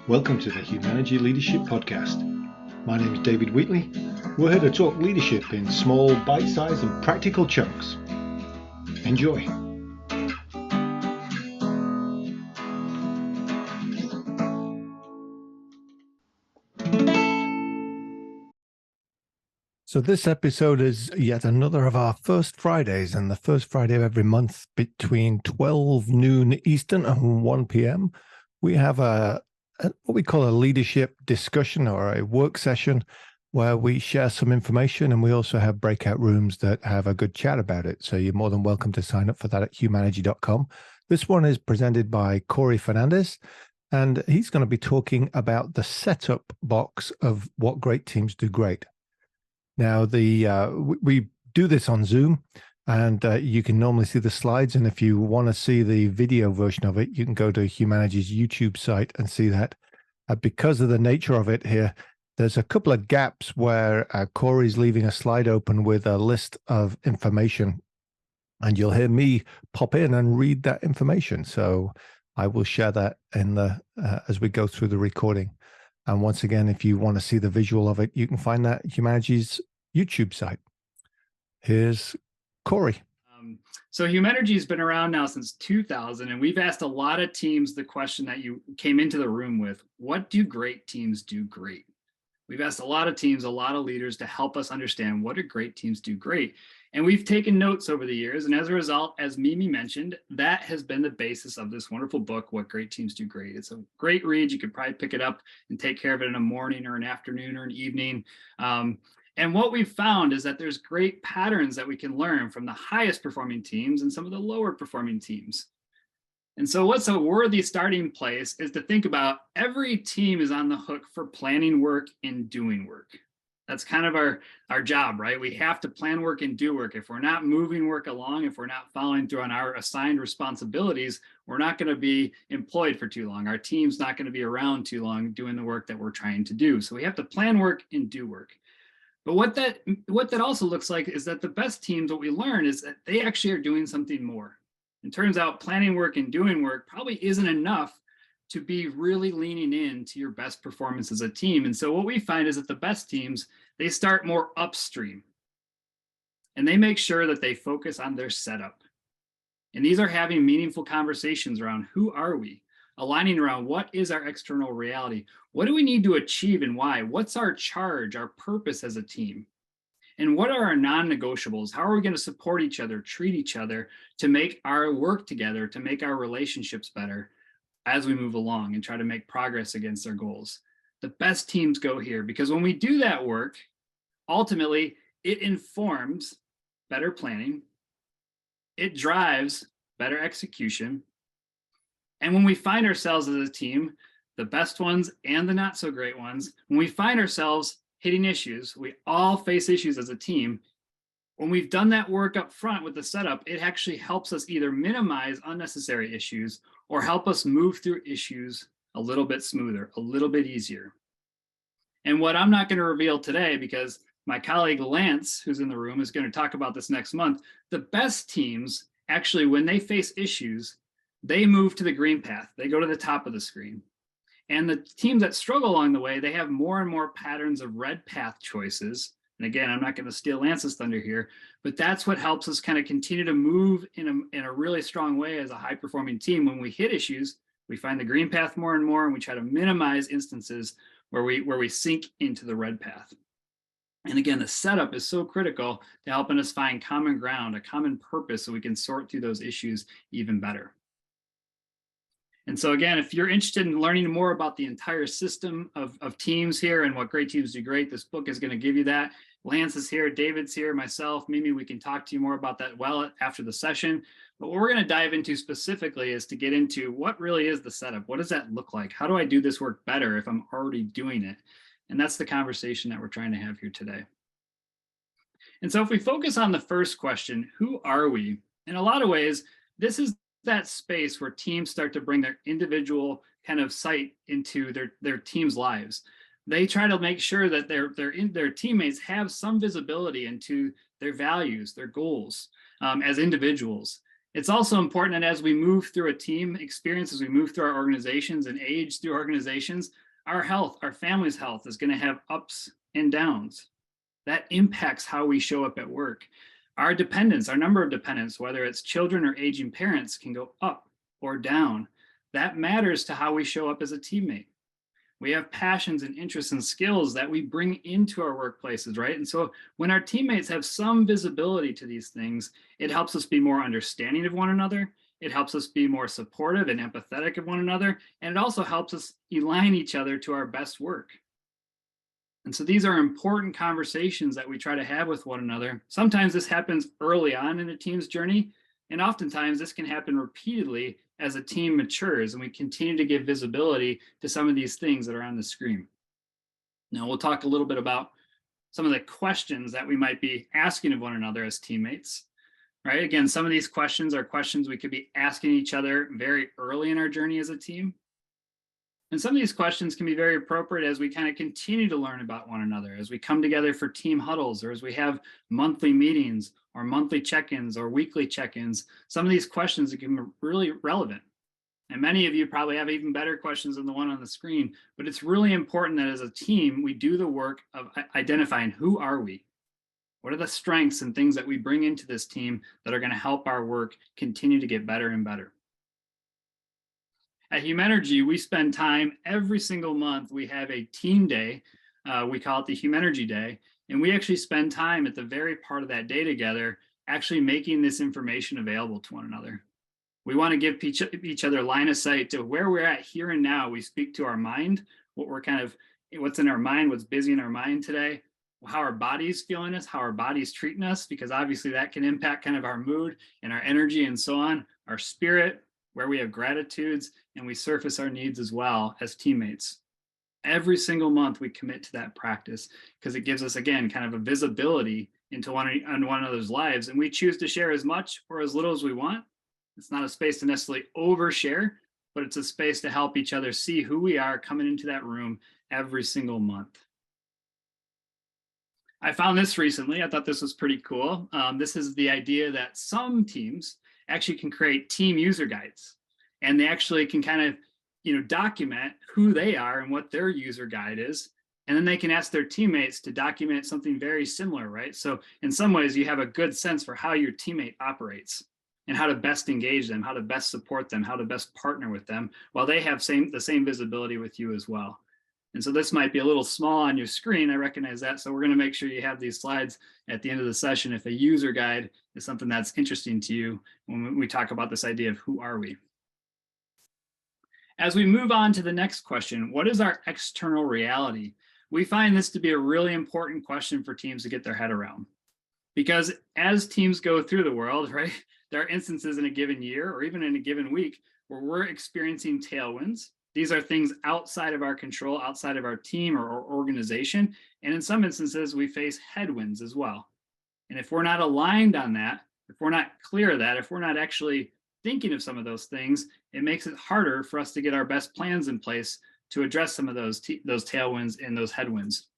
Welcome to the Humanergy Leadership Podcast. My name is David Wheatley. We're here to talk leadership in small, bite-sized and practical chunks. Enjoy. So this episode is yet another of our first Fridays, and the first Friday of every month between 12 noon Eastern and 1 p.m. we have what we call a leadership discussion or a work session where we share some information, and we also have breakout rooms that have a good chat about it. So you're more than welcome to sign up for that at humanergy.com. This one is presented by Corey Fernandez, and he's going to be talking about the setup box of what great teams do great. Now, we do this on Zoom, and you can normally see the slides. And if you want to see the video version of it, you can go to Humanergy's YouTube site and see that. Because of the nature of it here, there's a couple of gaps where Corey's leaving a slide open with a list of information, and you'll hear me pop in and read that information. So I will share that in as we go through the recording. And once again, if you want to see the visual of it, you can find that at Humanergy's YouTube site. Here's Corey. So Humanergy has been around now since 2000, and we've asked a lot of teams the question that you came into the room with: what do great teams do great? We've asked a lot of teams, a lot of leaders to help us understand what do great teams do great. And we've taken notes over the years. And as a result, as Mimi mentioned, that has been the basis of this wonderful book, What Great Teams Do Great. It's a great read. You could probably pick it up and take care of it in a morning or an afternoon or an evening. And what we've found is that there's great patterns that we can learn from the highest performing teams and some of the lower performing teams. And so what's a worthy starting place is to think about every team is on the hook for planning work and doing work. That's kind of our job, right? We have to plan work and do work. If we're not moving work along, if we're not following through on our assigned responsibilities, we're not going to be employed for too long. Our team's not going to be around too long doing the work that we're trying to do. So we have to plan work and do work. But what that also looks like is that the best teams, what we learn is that they actually are doing something more. It turns out planning work and doing work probably isn't enough to be really leaning in to your best performance as a team. And so what we find is that the best teams, they start more upstream, and they make sure that they focus on their setup. And these are having meaningful conversations around who are we, aligning around what is our external reality, what do we need to achieve and why, what's our charge, our purpose as a team, and what are our non-negotiables? How are we going to support each other, treat each other to make our work together, to make our relationships better as we move along and try to make progress against our goals? The best teams go here because when we do that work, ultimately it informs better planning, it drives better execution. And when we find ourselves as a team, the best ones and the not so great ones, when we find ourselves hitting issues, we all face issues as a team. When we've done that work up front with the setup, it actually helps us either minimize unnecessary issues or help us move through issues a little bit smoother, a little bit easier. And what I'm not going to reveal today, because my colleague Lance, who's in the room, is going to talk about this next month, the best teams actually, when they face issues, they move to the green path. They go to the top of the screen. And the teams that struggle along the way, they have more and more patterns of red path choices. And again, I'm not going to steal Lance's thunder here, but that's what helps us kind of continue to move in a really strong way as a high performing team. When we hit issues, we find the green path more and more, and we try to minimize instances where we sink into the red path. And again, the setup is so critical to helping us find common ground, a common purpose, so we can sort through those issues even better. And so again, if you're interested in learning more about the entire system of teams here and what great teams do great, this book is going to give you that. Lance is here, David's here, myself, Mimi, we can talk to you more about that well after the session. But what we're going to dive into specifically is to get into what really is the setup. What does that look like? How do I do this work better if I'm already doing it? And that's the conversation that we're trying to have here today. And so if we focus on the first question, who are we? In a lot of ways, this is that space where teams start to bring their individual kind of sight into their team's lives. They try to make sure that their teammates have some visibility into their values, their goals as individuals. It's also important that as we move through a team experience, as we move through our organizations and age through organizations, our health, our family's health is going to have ups and downs. That impacts how we show up at work. Our dependents, our number of dependents, whether it's children or aging parents, can go up or down. That matters to how we show up as a teammate. We have passions and interests and skills that we bring into our workplaces, right? And so when our teammates have some visibility to these things, it helps us be more understanding of one another. It helps us be more supportive and empathetic of one another. And it also helps us align each other to our best work. And so these are important conversations that we try to have with one another. Sometimes this happens early on in a team's journey, and oftentimes this can happen repeatedly as a team matures and we continue to give visibility to some of these things that are on the screen. Now we'll talk a little bit about some of the questions that we might be asking of one another as teammates, right? Again, some of these questions are questions we could be asking each other very early in our journey as a team. And some of these questions can be very appropriate as we kind of continue to learn about one another, as we come together for team huddles, or as we have monthly meetings or monthly check-ins or weekly check-ins. Some of these questions can be really relevant. And many of you probably have even better questions than the one on the screen, but it's really important that as a team, we do the work of identifying who are we? What are the strengths and things that we bring into this team that are going to help our work continue to get better and better? At Humanergy, we spend time every single month. We have a team day. We call it the Humanergy Day. And we actually spend time at the very part of that day together, actually making this information available to one another. We want to give each other line of sight to where we're at here and now. We speak to our mind, what's in our mind, what's busy in our mind today, how our body's feeling us, how our body's treating us, because obviously that can impact kind of our mood and our energy and so on, our spirit, where we have gratitudes, and we surface our needs as well as teammates. Every single month we commit to that practice because it gives us, again, kind of a visibility into one another's lives, and we choose to share as much or as little as we want. It's not a space to necessarily overshare, but it's a space to help each other see who we are coming into that room every single month. I found this recently. I thought this was pretty cool. This is the idea that some teams actually can create team user guides, and they actually can kind of document who they are and what their user guide is, and then they can ask their teammates to document something very similar, right? So in some ways you have a good sense for how your teammate operates and how to best engage them, how to best support them, how to best partner with them, while they have the same visibility with you as well. And so this might be a little small on your screen. I recognize that. So we're going to make sure you have these slides at the end of the session if a user guide is something that's interesting to you when we talk about this idea of who are we. As we move on to the next question, what is our external reality? We find this to be a really important question for teams to get their head around. Because as teams go through the world, right, there are instances in a given year or even in a given week where we're experiencing tailwinds. These are things outside of our control, outside of our team or our organization. And in some instances, we face headwinds as well. And if we're not aligned on that, if we're not clear of that, if we're not actually thinking of some of those things, it makes it harder for us to get our best plans in place to address some of those tailwinds and those headwinds.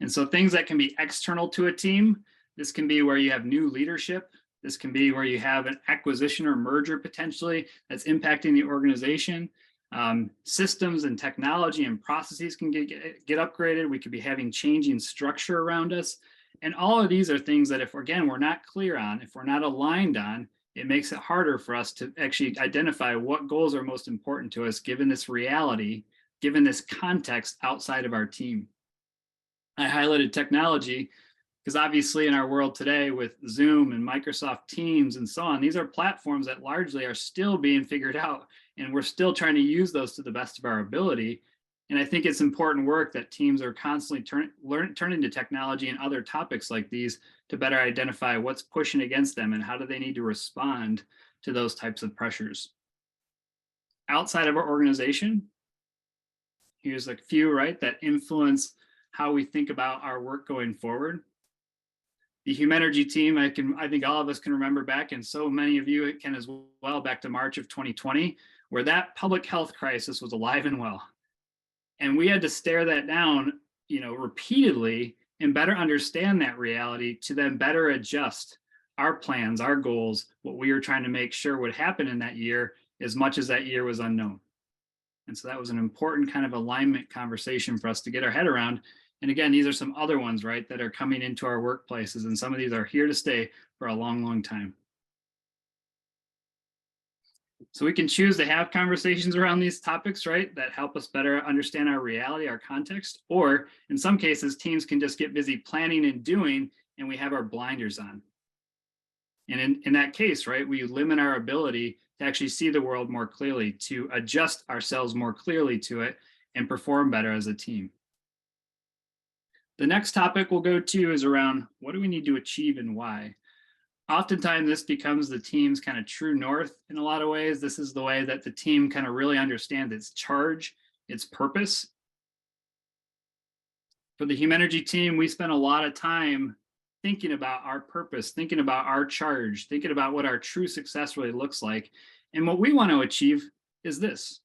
And so things that can be external to a team, this can be where you have new leadership. This can be where you have an acquisition or merger potentially that's impacting the organization. Systems and technology and processes can get upgraded. We could be having changing structure around us. And all of these are things that if, again, we're not clear on, if we're not aligned on, it makes it harder for us to actually identify what goals are most important to us, given this reality, given this context outside of our team. I highlighted technology because obviously in our world today with Zoom and Microsoft Teams and so on, these are platforms that largely are still being figured out, and we're still trying to use those to the best of our ability. And I think it's important work that teams are constantly turning to technology and other topics like these to better identify what's pushing against them and how do they need to respond to those types of pressures. Outside of our organization, here's a few, right, that influence how we think about our work going forward. The Humanergy team, I think all of us can remember back, and so many of you can as well, back to March of 2020, where that public health crisis was alive and well. And we had to stare that down, repeatedly and better understand that reality to then better adjust our plans, our goals, what we were trying to make sure would happen in that year, as much as that year was unknown. And so that was an important kind of alignment conversation for us to get our head around. And again, these are some other ones, right, that are coming into our workplaces. And some of these are here to stay for a long, long time. So we can choose to have conversations around these topics, right, that help us better understand our reality, our context. Or in some cases, teams can just get busy planning and doing, and we have our blinders on. And in that case, right, we limit our ability to actually see the world more clearly, to adjust ourselves more clearly to it, and perform better as a team. The next topic we'll go to is around what do we need to achieve and why. Oftentimes this becomes the team's kind of true north in a lot of ways. This is the way that the team kind of really understands its charge, its purpose. For the Humanergy team, we spend a lot of time thinking about our purpose, thinking about our charge, thinking about what our true success really looks like. And what we want to achieve is this.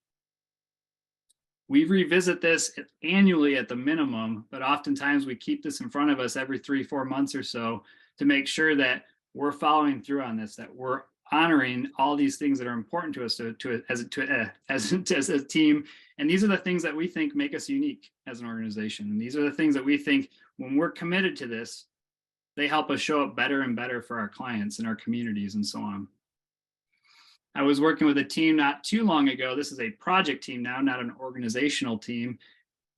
We revisit this annually at the minimum, but oftentimes we keep this in front of us every 3-4 months or so to make sure that we're following through on this, that we're honoring all these things that are important to us as a team. And these are the things that we think make us unique as an organization. And these are the things that we think when we're committed to this, they help us show up better and better for our clients and our communities and so on. I was working with a team not too long ago. This is a project team now, not an organizational team.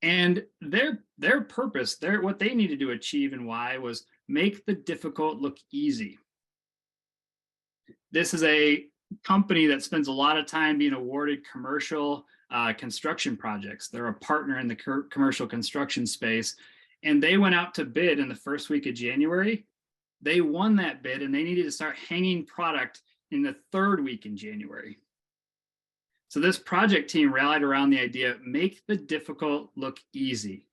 And their purpose, what they needed to achieve and why was make the difficult look easy. This is a company that spends a lot of time being awarded commercial construction projects. They're a partner in the commercial construction space. And they went out to bid in the first week of January. They won that bid and they needed to start hanging product in the third week in January. So this project team rallied around the idea, make the difficult look easy.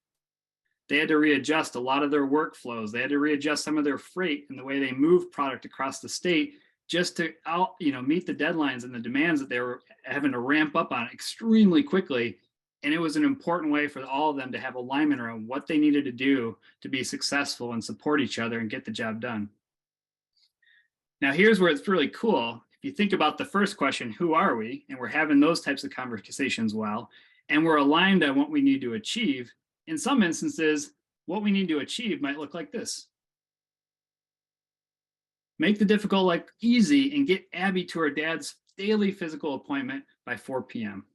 They had to readjust a lot of their workflows. They had to readjust some of their freight and the way they move product across the state just to meet the deadlines and the demands that they were having to ramp up on extremely quickly. And it was an important way for all of them to have alignment around what they needed to do to be successful and support each other and get the job done. Now, here's where it's really cool. If you think about the first question, who are we? And we're having those types of conversations well, and we're aligned on what we need to achieve. In some instances, what we need to achieve might look like this. Make the difficult like easy and get Abby to her dad's daily physical appointment by 4 p.m.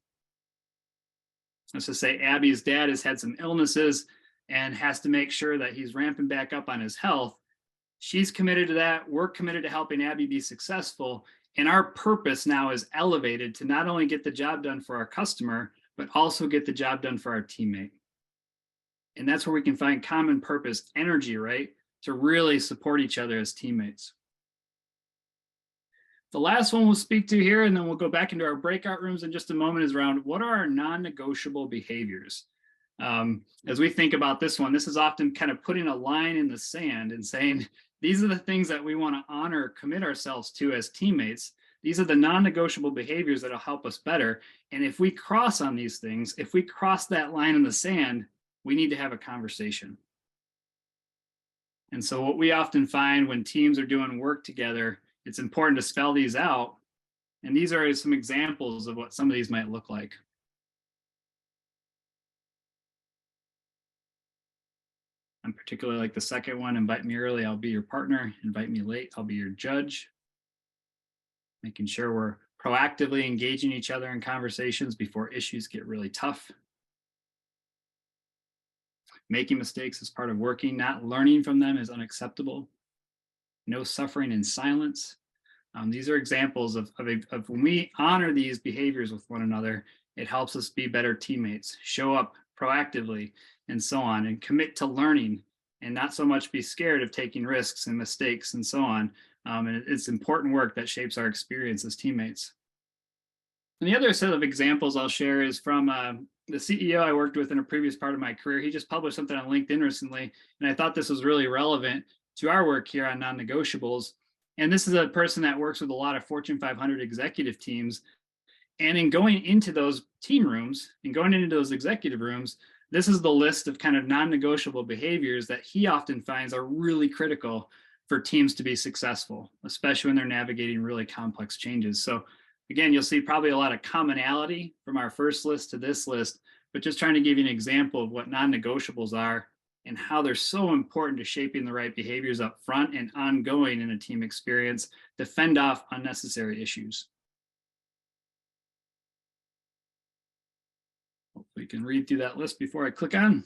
Let's just say Abby's dad has had some illnesses and has to make sure that he's ramping back up on his health. She's committed to that. We're committed to helping Abby be successful. And our purpose now is elevated to not only get the job done for our customer, but also get the job done for our teammate. And that's where we can find common purpose, energy, right? To really support each other as teammates. The last one we'll speak to here, and then we'll go back into our breakout rooms in just a moment, is around what are our non-negotiable behaviors? As we think about this one, this is often kind of putting a line in the sand and saying, these are the things that we want to honor, commit ourselves to as teammates. These are the non-negotiable behaviors that'll help us better. And if we cross on these things, if we cross that line in the sand, we need to have a conversation. And so what we often find when teams are doing work together, it's important to spell these out. And these are some examples of what some of these might look like. I particularly like the second one, invite me early, I'll be your partner. Invite me late, I'll be your judge. Making sure we're proactively engaging each other in conversations before issues get really tough. Making mistakes is part of working, not learning from them is unacceptable. No suffering in silence. These are examples of when we honor these behaviors with one another, it helps us be better teammates, show up proactively, and so on, and commit to learning and not so much be scared of taking risks and mistakes and so on. And it's important work that shapes our experience as teammates. And the other set of examples I'll share is from the CEO I worked with in a previous part of my career. He just published something on LinkedIn recently, and I thought this was really relevant to our work here on non-negotiables. And this is a person that works with a lot of Fortune 500 executive teams. And in going into those team rooms and going into those executive rooms, this is the list of kind of non-negotiable behaviors that he often finds are really critical for teams to be successful, especially when they're navigating really complex changes. So again, you'll see probably a lot of commonality from our first list to this list, but just trying to give you an example of what non-negotiables are and how they're so important to shaping the right behaviors up front and ongoing in a team experience to fend off unnecessary issues. Hopefully you can read through that list before I click on.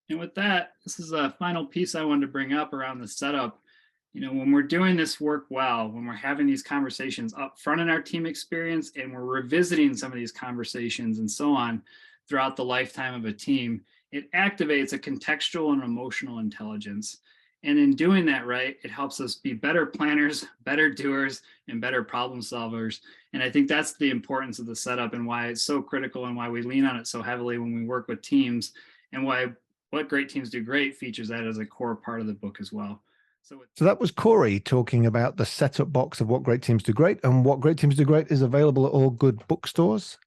And with that, this is a final piece I wanted to bring up around the setup. When we're doing this work well, when we're having these conversations up front in our team experience, and we're revisiting some of these conversations and so on throughout the lifetime of a team, it activates a contextual and emotional intelligence. And in doing that right, it helps us be better planners, better doers, and better problem solvers. And I think that's the importance of the setup and why it's so critical and why we lean on it so heavily when we work with teams, and why What Great Teams Do Great features that as a core part of the book as well. So that was Corey talking about the setup box of What Great Teams Do Great, and What Great Teams Do Great is available at all good bookstores.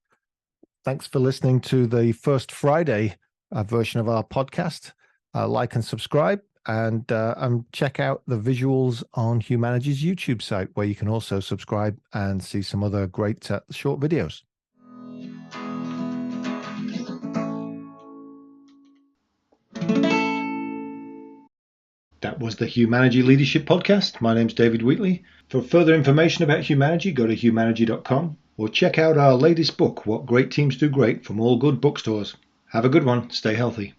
Thanks for listening to the first Friday version of our podcast. Like and subscribe, and check out the visuals on Humanergy's YouTube site, where you can also subscribe and see some other great short videos. That was the Humanergy Leadership Podcast. My name's David Wheatley. For further information about Humanergy, go to humanergy.com or check out our latest book, What Great Teams Do Great, from all good bookstores. Have a good one. Stay healthy.